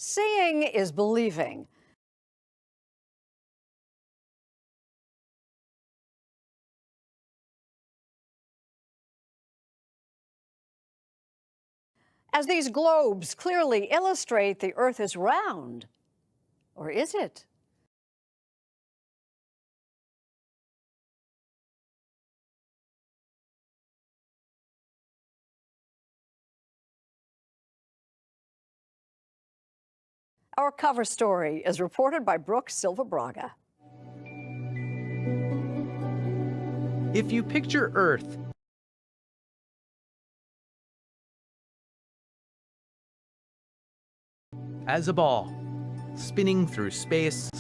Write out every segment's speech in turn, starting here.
Seeing is believing. As these globes clearly illustrate, the Earth is round. Or is it? Our cover story is reported by Brooke Silva Braga. If you picture Earth as a ball, spinning through space,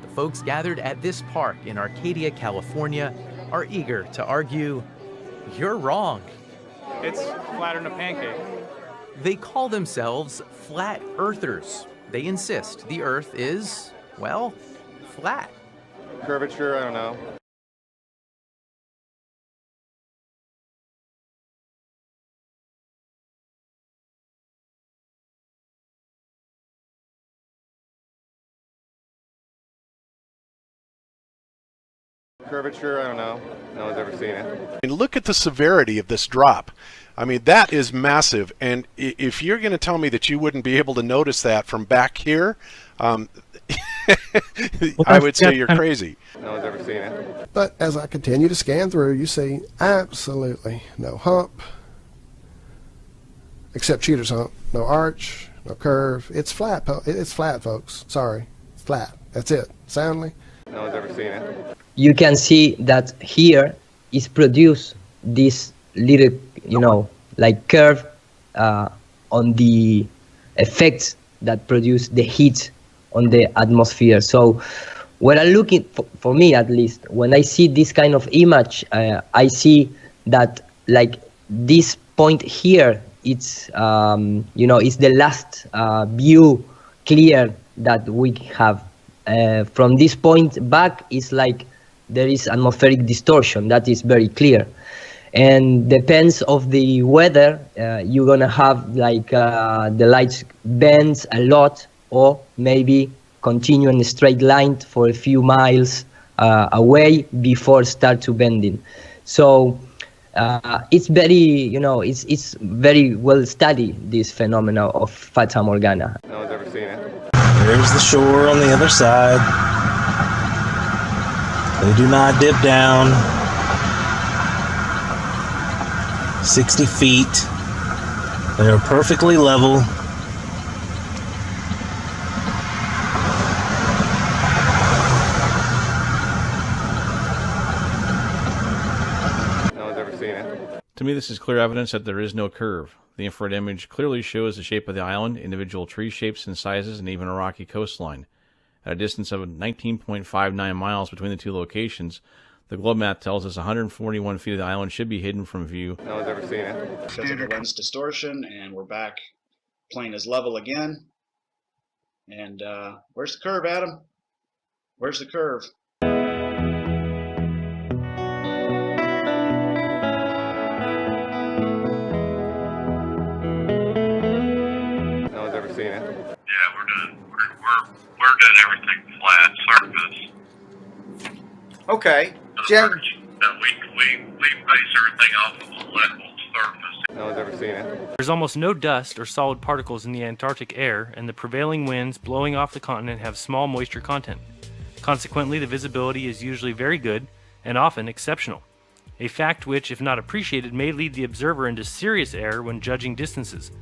the folks gathered at this park in Arcadia, California, are eager to argue, you're wrong. It's flatter than a pancake. They call themselves flat earthers. They insist the Earth is, well, flat. Curvature, I don't know. Curvature, I don't know. No one's ever seen it. And look at the severity of this drop. I mean, that is massive. And if you're going to tell me that you wouldn't be able to notice that from back here, I would say you're crazy. No one's ever seen it. But as I continue to scan through, you see absolutely no hump, except cheater's hump. No arch, no curve. It's flat. It's flat, folks. Sorry, it's flat. That's it. Soundly. No one's ever seen it. You can see that here is produced this little, like curve on the effects that produce the heat on the atmosphere. So when I'm looking, for me at least, when I see this kind of image, I see that like this point here, it's, it's the last view clear that we have. From this point back, it's like there is atmospheric distortion. That is very clear. And depends of the weather, you're gonna have like the lights bends a lot, or maybe continue in a straight line for a few miles away before start to bending. So it's very, it's very well studied, this phenomena of Fata Morgana. No one's ever seen it. There's the shore on the other side. They do not dip down 60 feet. They are perfectly level. No one's ever seen it. To me, this is clear evidence that there is no curve. The infrared image clearly shows the shape of the island, individual tree shapes and sizes, and even a rocky coastline. At a distance of 19.59 miles between the two locations, the globe map tells us 141 feet of the island should be hidden from view. No one's ever seen it. Because of the lens distortion, and we're back. Plane is level again. And where's the curve, Adam? Where's the curve? No one's ever seen it. Yeah, we're done. We're doing everything flat surface. Okay, Jim. We base everything off of a level surface. No one's ever seen it. There's almost no dust or solid particles in the Antarctic air, and the prevailing winds blowing off the continent have small moisture content. Consequently, the visibility is usually very good and often exceptional. A fact which, if not appreciated, may lead the observer into serious error when judging distances.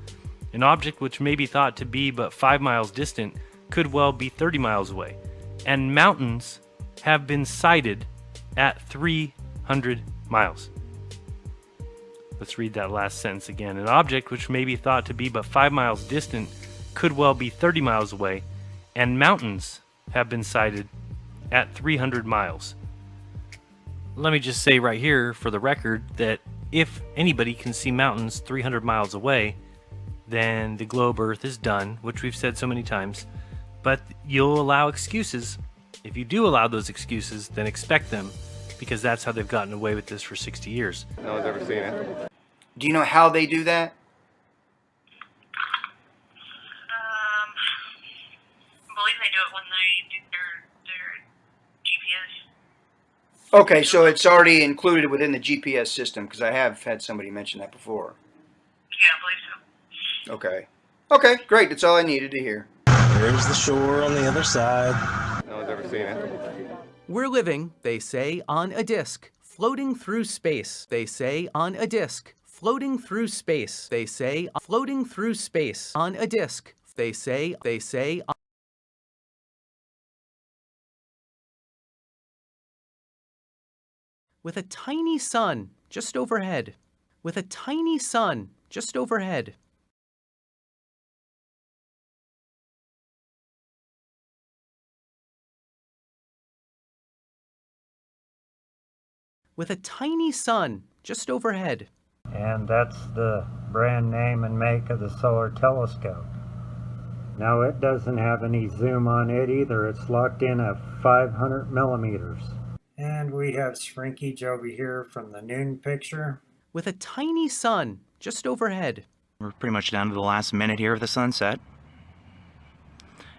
An object which may be thought to be but 5 miles distant could well be 30 miles away. And mountains have been sighted at 300 miles. Let's read that last sentence again. An object which may be thought to be but 5 miles distant could well be 30 miles away, and mountains have been sighted at 300 miles. Let me just say right here for the record that if anybody can see mountains 300 miles away, then the globe Earth is done, which we've said so many times. But you'll allow excuses. If you do allow those excuses, then expect them, because that's how they've gotten away with this for 60 years. No one's ever seen it. Do you know how they do that? I believe they do it when they do their GPS. Okay, so it's already included within the GPS system, because I have had somebody mention that before. Yeah, I believe so. Okay. Okay, great. That's all I needed to hear. There's the shore on the other side. No one's ever seen it. We're living, they say, on a disk, floating through space. They say on a disk, floating through space. They say floating through space on a disk. They say with a tiny sun just overhead. With a tiny sun just overhead. With a tiny sun just overhead. And that's the brand name and make of the solar telescope. Now it doesn't have any zoom on it either. It's locked in at 500 millimeters. And we have shrinkage over here from the noon picture. With a tiny sun just overhead. We're pretty much down to the last minute here of the sunset.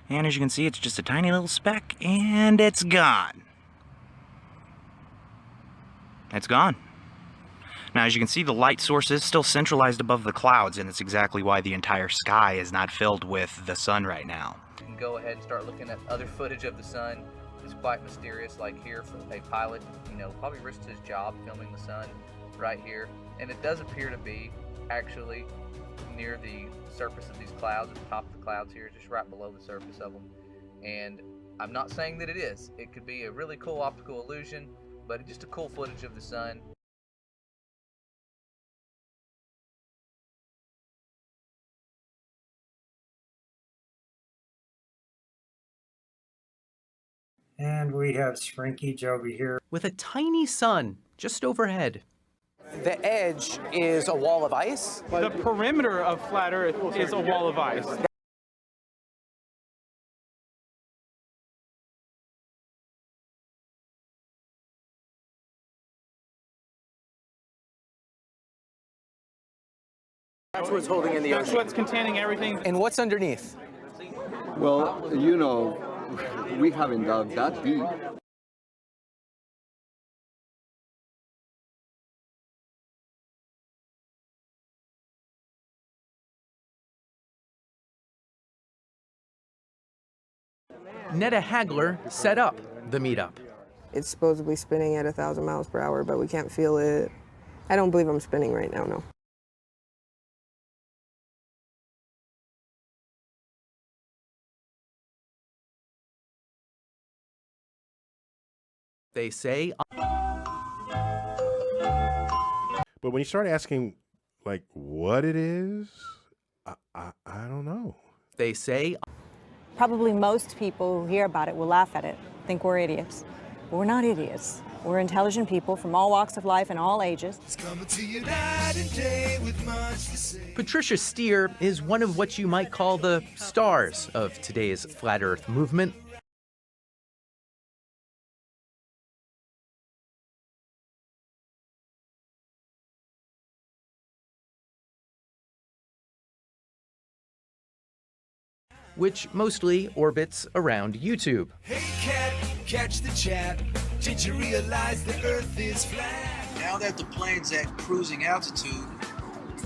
And as you can see, it's just a tiny little speck, and it's gone. It's gone. Now, as you can see, the light source is still centralized above the clouds, and it's exactly why the entire sky is not filled with the sun right now. You can go ahead and start looking at other footage of the sun. It's quite mysterious, like here for a pilot, probably risked his job filming the sun right here. And it does appear to be actually near the surface of these clouds, at the top of the clouds here, just right below the surface of them. And I'm not saying that it is. It could be a really cool optical illusion, but it's just a cool footage of the sun. And we have shrinkage over here. With a tiny sun just overhead. The edge is a wall of ice. The perimeter of flat Earth is a wall of ice. That's what's holding in the ocean. That's what's containing everything. And what's underneath? Well, we haven't dug that deep. Netta Hagler set up the meetup. It's supposedly spinning at 1,000 miles per hour, but we can't feel it. I don't believe I'm spinning right now, no. They say. But when you start asking, like, what it is, I don't know. They say. Probably most people who hear about it will laugh at it, think we're idiots. But we're not idiots. We're intelligent people from all walks of life and all ages. Patricia Steer is one of what you might call the stars of today's Flat Earth movement. Which mostly orbits around YouTube. Hey cat, catch the chat. Did you realize the Earth is flat? Now that the plane's at cruising altitude,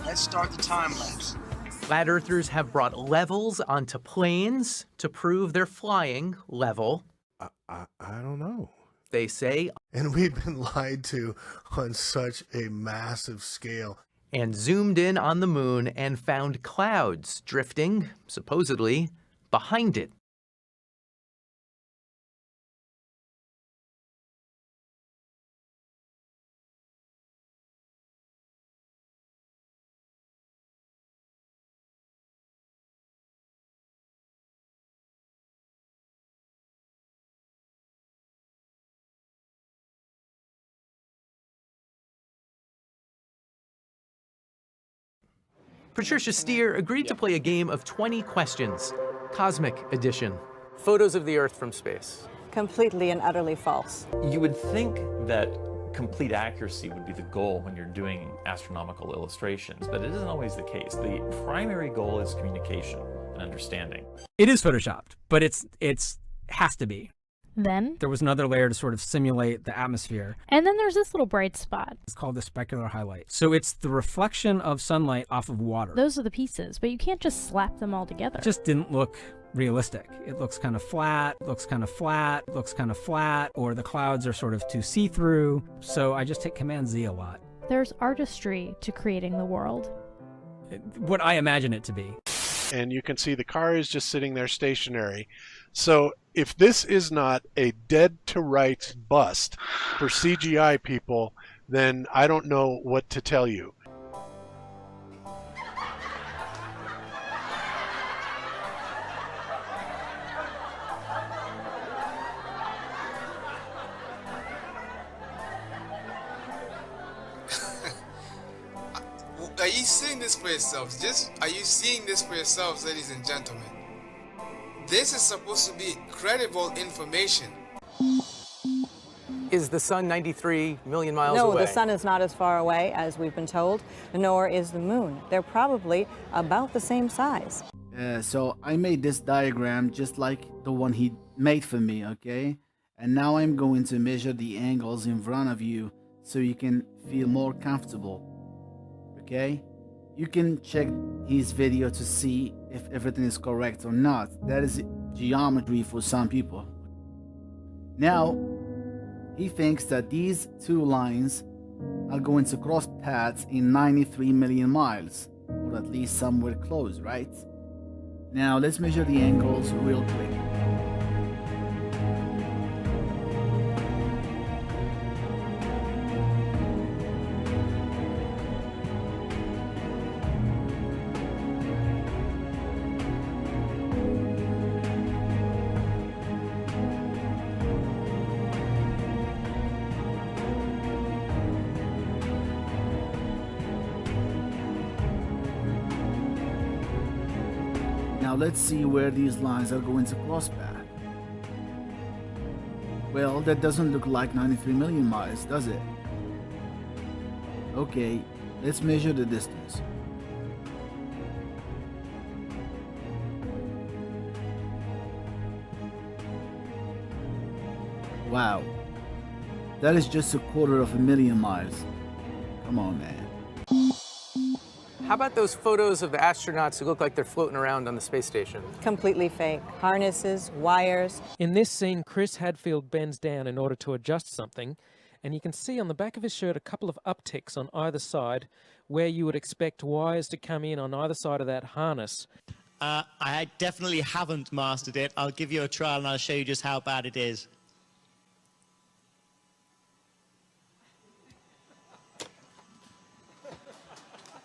let's start the time lapse. Flat Earthers have brought levels onto planes to prove they're flying level. I don't know. They say. And we've been lied to on such a massive scale. And zoomed in on the moon and found clouds drifting, supposedly, behind it. Patricia Steer agreed to play a game of 20 questions, Cosmic Edition. Photos of the Earth from space. Completely and utterly false. You would think that complete accuracy would be the goal when you're doing astronomical illustrations, but it isn't always the case. The primary goal is communication and understanding. It is photoshopped, but it's has to be. Then there was another layer to sort of simulate the atmosphere. And then there's this little bright spot. It's called the specular highlight. So it's the reflection of sunlight off of water. Those are the pieces, but you can't just slap them all together. It just didn't look realistic. It looks kind of flat, looks kind of flat, looks kind of flat, or the clouds are sort of too see-through. So I just hit Command Z a lot. There's artistry to creating the world. What I imagine it to be. And you can see the car is just sitting there stationary. So if this is not a dead to rights bust for CGI people, then I don't know what to tell you. Are you seeing this for yourselves? Are you seeing this for yourselves, ladies and gentlemen? This is supposed to be credible information. Is the sun 93 million miles away? No, the sun is not as far away as we've been told, nor is the moon. They're probably about the same size. So I made this diagram just like the one he made for me, okay? And now I'm going to measure the angles in front of you so you can feel more comfortable. Okay, you can check his video to see if everything is correct or not. That is geometry for some people. Now, he thinks that these two lines are going to cross paths in 93 million miles, or at least somewhere close, right? Now, let's measure the angles real quick. Now let's see where these lines are going to cross path. Well, that doesn't look like 93 million miles, does it? Okay, let's measure the distance. Wow, that is just 250,000 miles. Come on, man. How about those photos of the astronauts who look like they're floating around on the space station? Completely fake. Harnesses, wires. In this scene, Chris Hadfield bends down in order to adjust something, and you can see on the back of his shirt a couple of upticks on either side where you would expect wires to come in on either side of that harness. I definitely haven't mastered it. I'll give you a trial and I'll show you just how bad it is.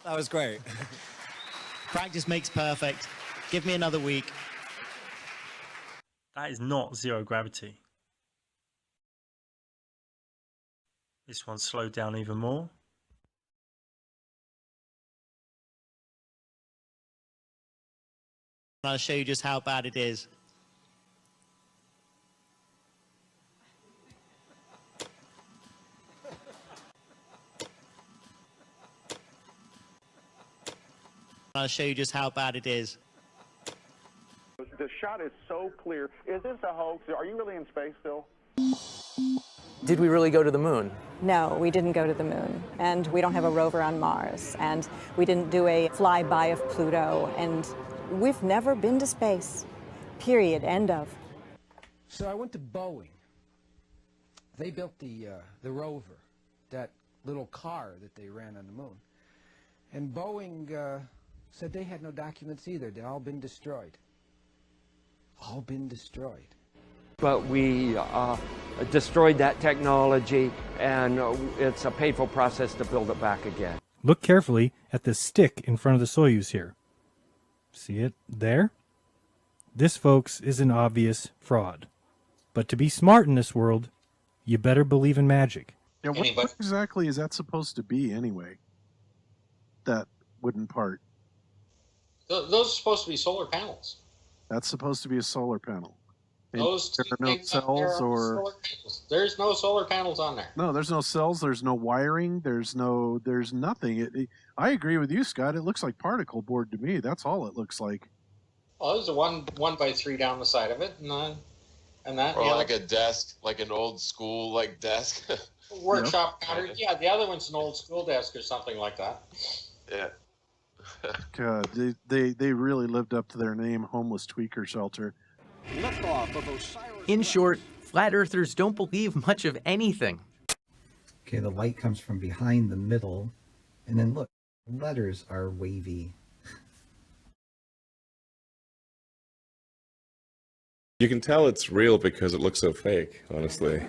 That was great. Practice makes perfect. Give me another week. That is not zero gravity. This one's slowed down even more. I'll show you just how bad it is. I'll show you just how bad it is. The shot is so clear. Is this a hoax? Are you really in space still? Did we really go to the moon? No, we didn't go to the moon, and we don't have a rover on Mars, and we didn't do a flyby of Pluto, and we've never been to space. Period. End of. So I went to Boeing. They built the rover, that little car that they ran on the moon. And Boeing said they had no documents either. They'd all been destroyed. All been destroyed. But we destroyed that technology, and it's a painful process to build it back again. Look carefully at the stick in front of the Soyuz here. See it there? This, folks, is an obvious fraud. But to be smart in this world, you better believe in magic. Yeah, what exactly is that supposed to be anyway? That wooden part. Those are supposed to be solar panels. That's supposed to be a solar panel. And Those there two are no things up there cells are or solar panels. There's no solar panels on there. no, there's no cells. There's no wiring. There's nothing. I agree with you, Scott. It looks like particle board to me. That's all it looks like. Well, there's a 1x3 down the side of it, and that. Or yeah, like a desk, like an old school like desk. workshop counter. Yeah, the other one's an old school desk or something like that. Yeah. God, they really lived up to their name, homeless tweaker shelter. In short, flat earthers don't believe much of anything. Okay, the light comes from behind the middle, and then look, letters are wavy. You can tell it's real because it looks so fake, honestly.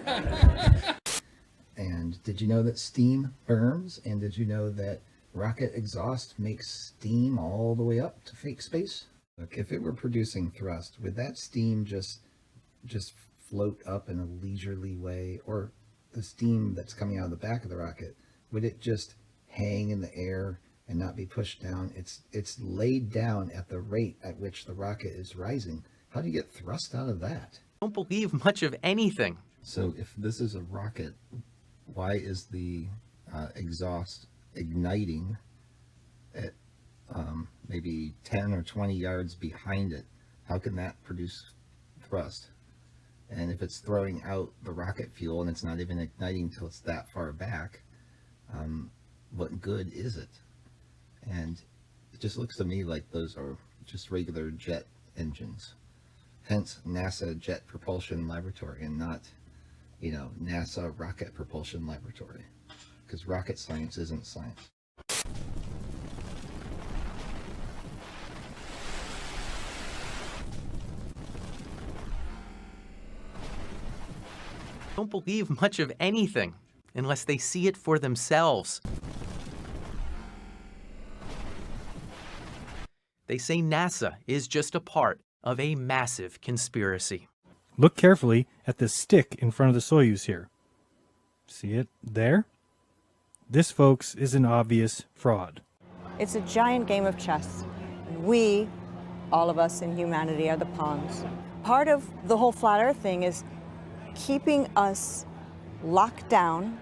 And did you know that steam burns? And did you know that rocket exhaust makes steam all the way up to fake space? Look, if it were producing thrust, would that steam just float up in a leisurely way? Or the steam that's coming out of the back of the rocket, would it just hang in the air and not be pushed down? It's laid down at the rate at which the rocket is rising. How do you get thrust out of that? Don't believe much of anything. So if this is a rocket, why is the exhaust igniting at maybe 10 or 20 yards behind it? How can that produce thrust? And if it's throwing out the rocket fuel and it's not even igniting till it's that far back, what good is it? And it just looks to me like those are just regular jet engines. Hence NASA Jet Propulsion Laboratory and not, NASA Rocket Propulsion Laboratory. Because rocket science isn't science. Don't believe much of anything unless they see it for themselves. They say NASA is just a part of a massive conspiracy. Look carefully at the stick in front of the Soyuz here. See it there? This, folks, is an obvious fraud. It's a giant game of chess. We, all of us in humanity, are the pawns. Part of the whole flat earth thing is keeping us locked down,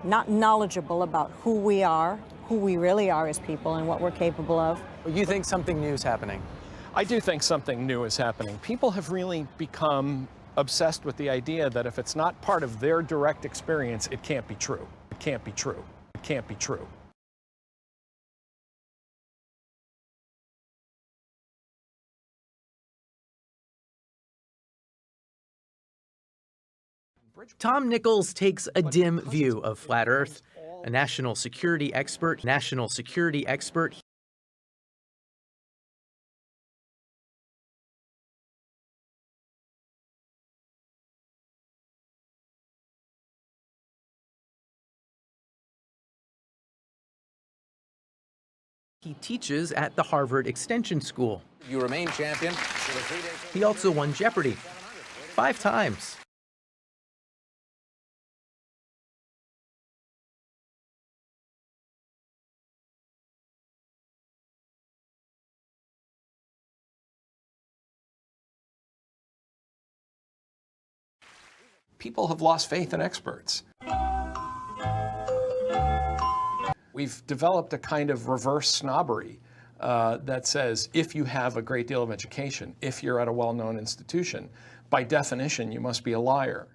not knowledgeable about who we are, who we really are as people, and what we're capable of. You think something new is happening? I do think something new is happening. People have really become obsessed with the idea that if it's not part of their direct experience, it can't be true. It can't be true. It can't be true. Tom Nichols takes a dim view of flat Earth. A national security expert. He teaches at the Harvard Extension School. You remain champion. He also won Jeopardy! 5 times. People have lost faith in experts. We've developed a kind of reverse snobbery that says if you have a great deal of education, if you're at a well-known institution, by definition, you must be a liar.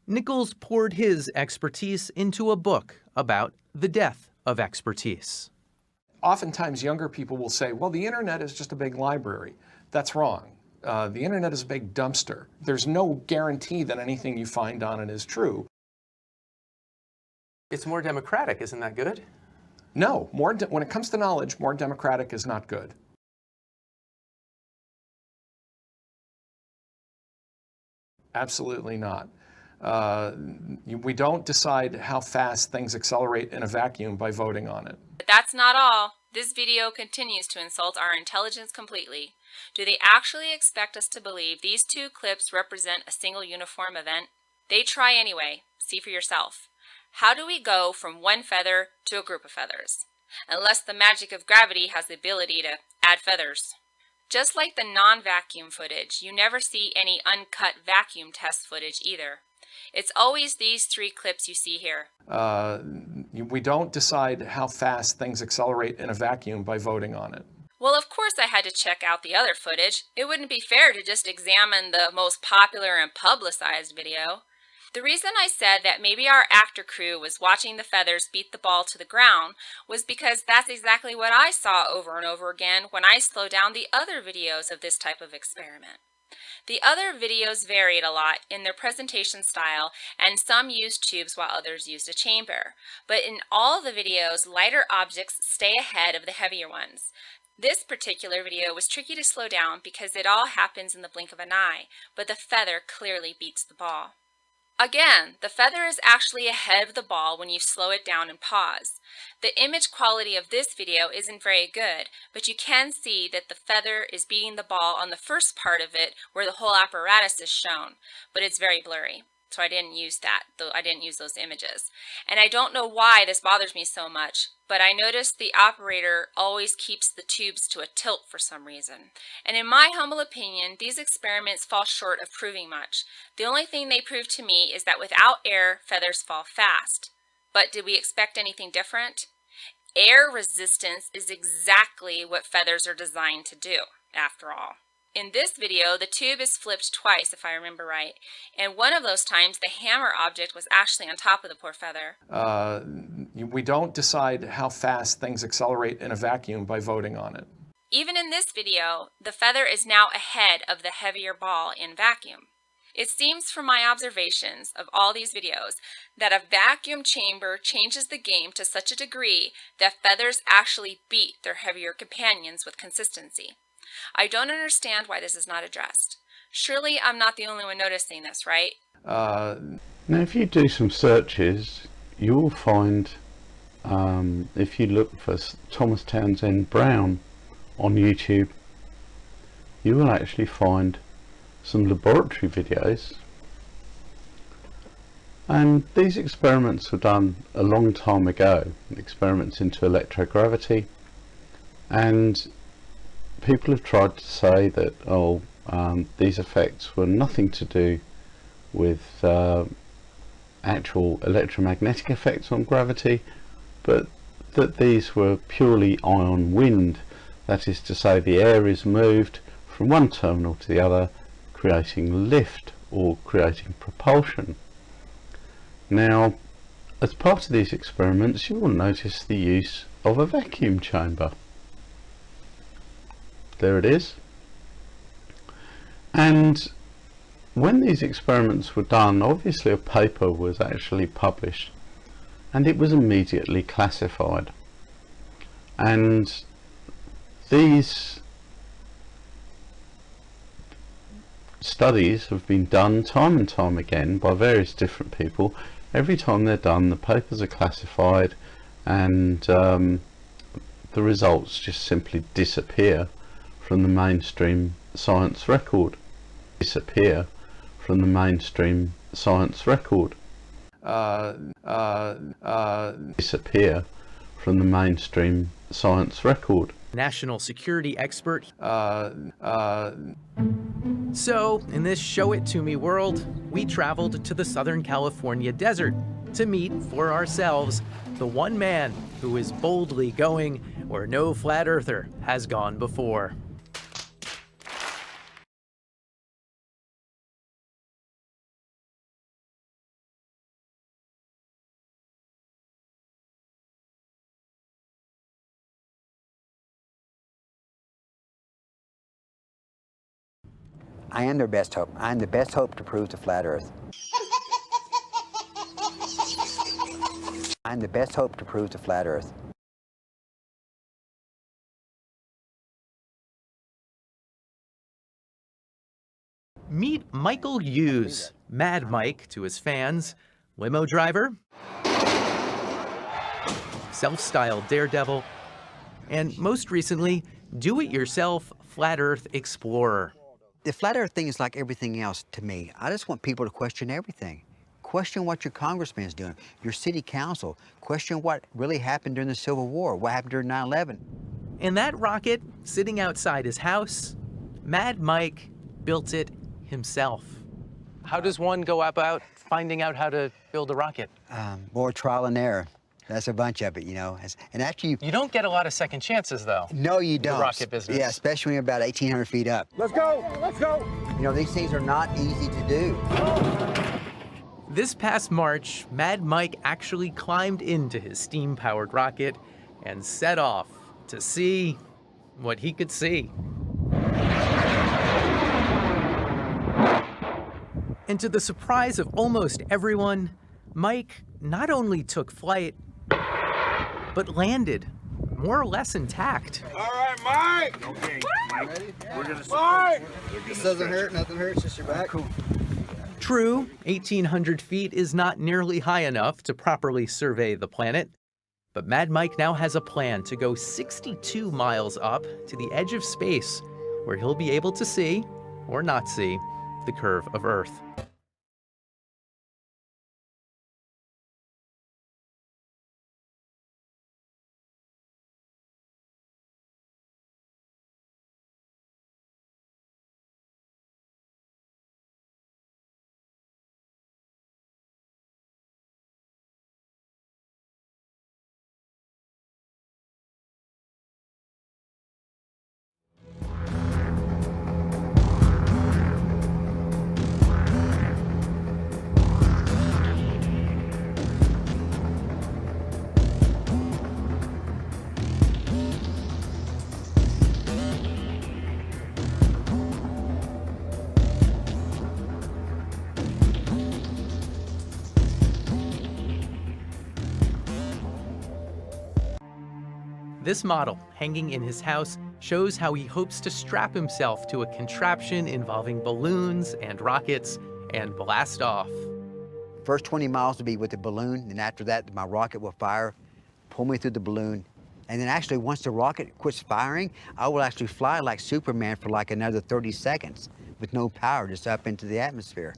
Nichols poured his expertise into a book about the death of expertise. Oftentimes, younger people will say, well, the internet is just a big library. That's wrong. The internet is a big dumpster. There's no guarantee that anything you find on it is true. It's more democratic, isn't that good? No, when it comes to knowledge, more democratic is not good. Absolutely not. We don't decide how fast things accelerate in a vacuum by voting on it. But that's not all. This video continues to insult our intelligence completely. Do they actually expect us to believe these two clips represent a single uniform event? They try anyway. See for yourself. How do we go from one feather to a group of feathers? Unless the magic of gravity has the ability to add feathers. Just like the non-vacuum footage, you never see any uncut vacuum test footage either. It's always these three clips you see here. We don't decide how fast things accelerate in a vacuum by voting on it. Well, of course I had to check out the other footage. It wouldn't be fair to just examine the most popular and publicized video. The reason I said that maybe our actor crew was watching the feathers beat the ball to the ground was because that's exactly what I saw over and over again when I slowed down the other videos of this type of experiment. The other videos varied a lot in their presentation style, and some used tubes while others used a chamber. But in all the videos, lighter objects stay ahead of the heavier ones. This particular video was tricky to slow down because it all happens in the blink of an eye, but the feather clearly beats the ball. Again, the feather is actually ahead of the ball when you slow it down and pause. The image quality of this video isn't very good, but you can see that the feather is beating the ball on the first part of it where the whole apparatus is shown, but it's very blurry. So I didn't use that, though I didn't use those images. And I don't know why this bothers me so much, but I noticed the operator always keeps the tubes to a tilt for some reason. And in my humble opinion, these experiments fall short of proving much. The only thing they prove to me is that without air, feathers fall fast. But did we expect anything different? Air resistance is exactly what feathers are designed to do, after all. In this video, the tube is flipped twice, if I remember right, and one of those times the hammer object was actually on top of the poor feather. We don't decide how fast things accelerate in a vacuum by voting on it. Even in this video, the feather is now ahead of the heavier ball in vacuum. It seems from my observations of all these videos that a vacuum chamber changes the game to such a degree that feathers actually beat their heavier companions with consistency. I don't understand why this is not addressed. Surely I'm not the only one noticing this, right? Now if you do some searches, you will find, if you look for Thomas Townsend Brown on YouTube, you will actually find some laboratory videos. And these experiments were done a long time ago, experiments into electrogravity, and people have tried to say that these effects were nothing to do with actual electromagnetic effects on gravity, but that these were purely ion wind. That is to say, the air is moved from one terminal to the other, creating lift or creating propulsion. Now, as part of these experiments, you will notice the use of a vacuum chamber. There it is. And when these experiments were done, obviously a paper was actually published and it was immediately classified. And these studies have been done time and time again by various different people. Every time they're done, the papers are classified and the results just simply disappear from the mainstream science record. Disappear from the mainstream science record. Disappear from the mainstream science record. National security expert. So, in this Show It To Me world, we traveled to the Southern California desert to meet for ourselves the one man who is boldly going where no flat earther has gone before. I am their best hope. I am the best hope to prove the flat earth. I'm the best hope to prove the flat Earth. Meet Michael Hughes, Mad Mike to his fans, limo driver, self-styled daredevil, and most recently, do-it-yourself flat Earth explorer. The flat Earth thing is like everything else to me. I just want people to question everything. Question what your congressman is doing, your city council. Question what really happened during the Civil War, what happened during 9/11. And that rocket, sitting outside his house, Mad Mike built it himself. How does one go about finding out how to build a rocket? More trial and error. That's a bunch of it, you know. And actually, You don't get a lot of second chances, though. no, you don't. The rocket business. Yeah, especially when you're about 1,800 feet up. Let's go! Let's go! You know, these things are not easy to do. This past March, Mad Mike actually climbed into his steam-powered rocket and set off to see what he could see. And to the surprise of almost everyone, Mike not only took flight, but landed, more or less intact. All right, Mike! Okay, Mike. Ready? We're gonna Mike! This doesn't hurt, nothing hurts, just your back. Cool. True, 1,800 feet is not nearly high enough to properly survey the planet, but Mad Mike now has a plan to go 62 miles up to the edge of space, where he'll be able to see, or not see, the curve of Earth. This model, hanging in his house, shows how he hopes to strap himself to a contraption involving balloons and rockets and blast off. First 20 miles will be with the balloon, and after that, my rocket will fire, pull me through the balloon. And then actually, once the rocket quits firing, I will actually fly like Superman for like another 30 seconds with no power, just up into the atmosphere.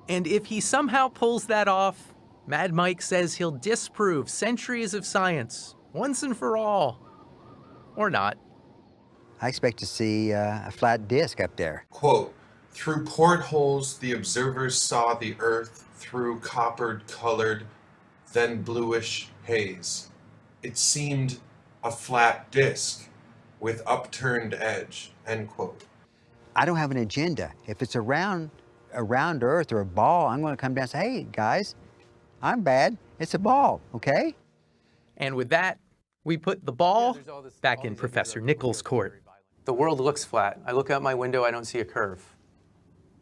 And if he somehow pulls that off, Mad Mike says he'll disprove centuries of science, once and for all. Or not. I expect to see a flat disk up there. Quote, through portholes the observers saw the earth through coppered-colored, then bluish haze. It seemed a flat disk with upturned edge, end quote. I don't have an agenda. If it's a round Earth or a ball, I'm going to come down and say, hey, guys, I'm bad. It's a ball, okay? And with that, we put the ball back in Professor Nichols' court. The world looks flat. I look out my window, I don't see a curve.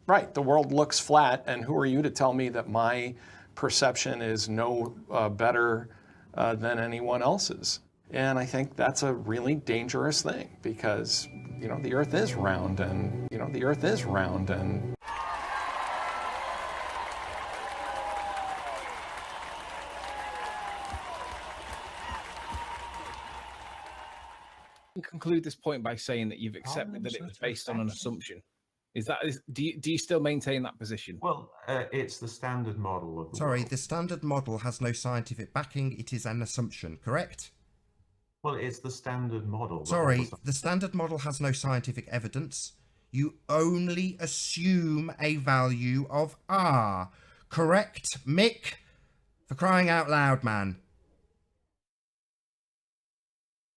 Right, the world looks flat, and who are you to tell me that my perception is no better than anyone else's? And I think that's a really dangerous thing because, you know, the Earth is round and, conclude this point by saying that you've accepted that it was based on an assumption. Do you still maintain that position? Well, it's the standard model of the Sorry, world. the standard model has no scientific backing. It is an assumption, correct? Well, it's the standard model. Sorry, the standard model has no scientific evidence. You only assume a value of R. Correct, Mick? For crying out loud, man.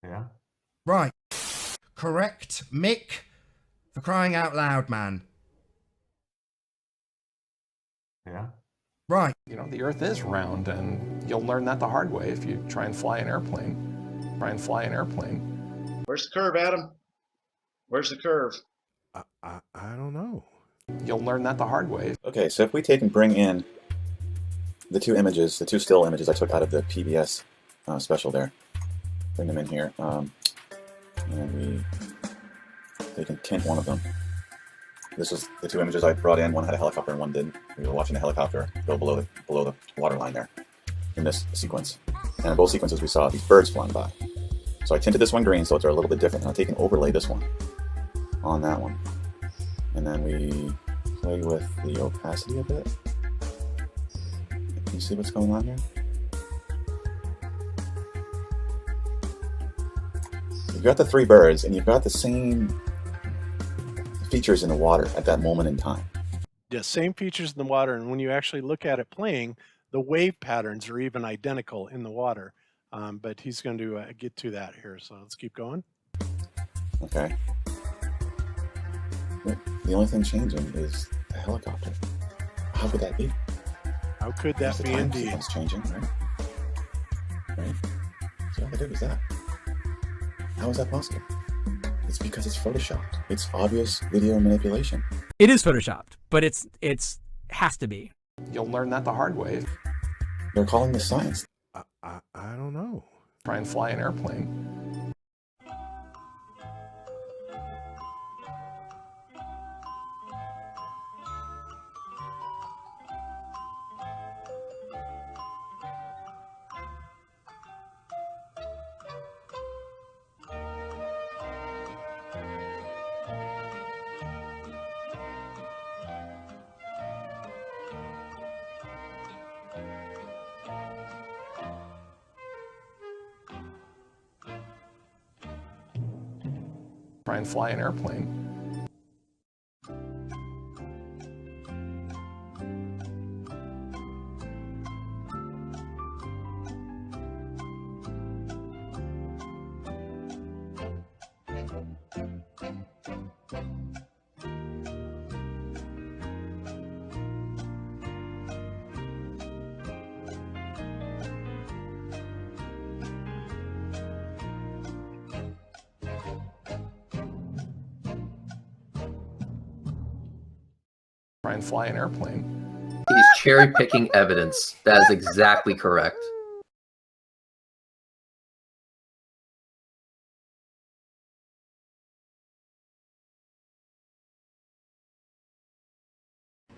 Yeah. Right. Correct, Mick? For crying out loud, man. Yeah. Right. You know, the Earth is round, and you'll learn that the hard way if you try and fly an airplane. Where's the curve, Adam? Where's the curve? I don't know. You'll learn that the hard way. Okay, so if we take and bring in the two images, the two still images I took out of the PBS special there. Bring them in here, and they can tint one of them. This is the two images I brought in. One had a helicopter and one didn't. We were watching the helicopter go below the water line there in this sequence. And in both sequences we saw these birds flying by. So I tinted this one green so they're a little bit different. And I'll take and overlay this one on that one. And then we play with the opacity a bit. Can you see what's going on here? You've got the three birds and you've got the same features in the water at that moment in time. Yeah, same features in the water, and when you actually look at it playing, the wave patterns are even identical in the water. But he's going to get to that here, so let's keep going. Okay. The only thing changing is the helicopter. How could that be? How could that be indeed? It's changing, right? Right? So all I did was that. How is that possible? It's because it's photoshopped. It's obvious video manipulation. It is photoshopped, but it's has to be. You'll learn that the hard way. They're calling this science. I don't know. Try and fly an airplane. Try and fly an airplane. Try and fly an airplane. He's cherry picking evidence. That is exactly correct.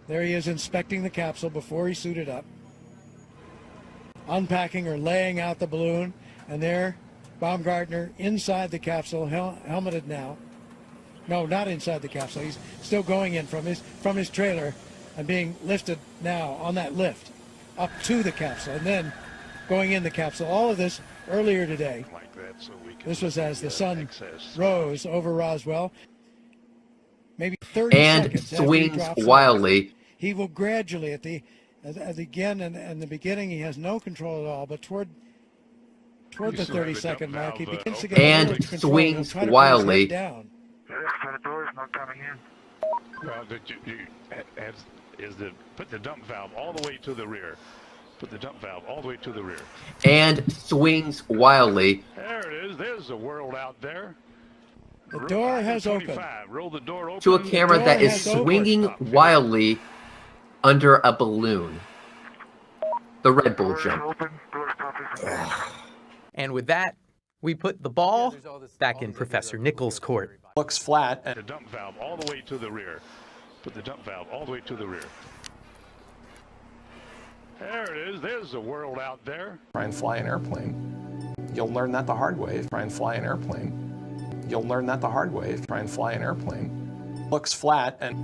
There he is inspecting the capsule before he suited up, unpacking or laying out the balloon, and there, Baumgartner inside the capsule, helmeted now. No, not inside the capsule. He's still going in from his trailer and being lifted now on that lift up to the capsule and then going in the capsule. All of this earlier today. Like that, so we can this was as the sun access. rose over Roswell. Maybe 30 And seconds after he swings drops wildly. off. He will gradually at the beginning he has no control at all, but toward the 30-second mark he begins to get and a little control. swings He'll try to wildly. put his head down. The door's not coming in. Well, put the dump valve all the way to the rear. Put the dump valve all the way to the rear. And swings wildly. There it is. There's the world out there. The door has opened. Roll the door open. To a camera that is swinging wildly under a balloon. The Red Bull jump. And with that, we put the ball back in Professor Nichols' court. Looks flat. The dump valve all the way to the rear. Put the dump valve all the way to the rear. There it is. There's the world out there. Try and fly an airplane. You'll learn that the hard way. Try and fly an airplane. You'll learn that the hard way. Try and fly an airplane. Looks flat and...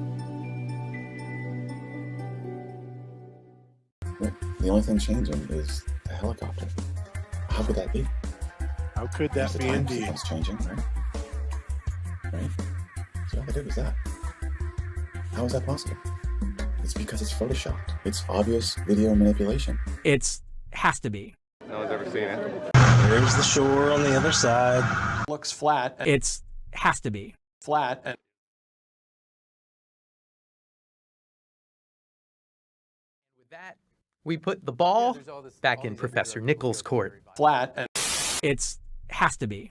The only thing changing is the helicopter. How could that be? How could that be indeed? It's changing, right? Right? So all I did was that. How is that possible? It's because it's photoshopped. It's obvious video manipulation. It's has to be. No one's ever seen it. There's the shore on the other side. Looks flat. And it's has to be. Flat and... With that, we put the ball back in Professor Nichols' court. Flat and... It's has to be.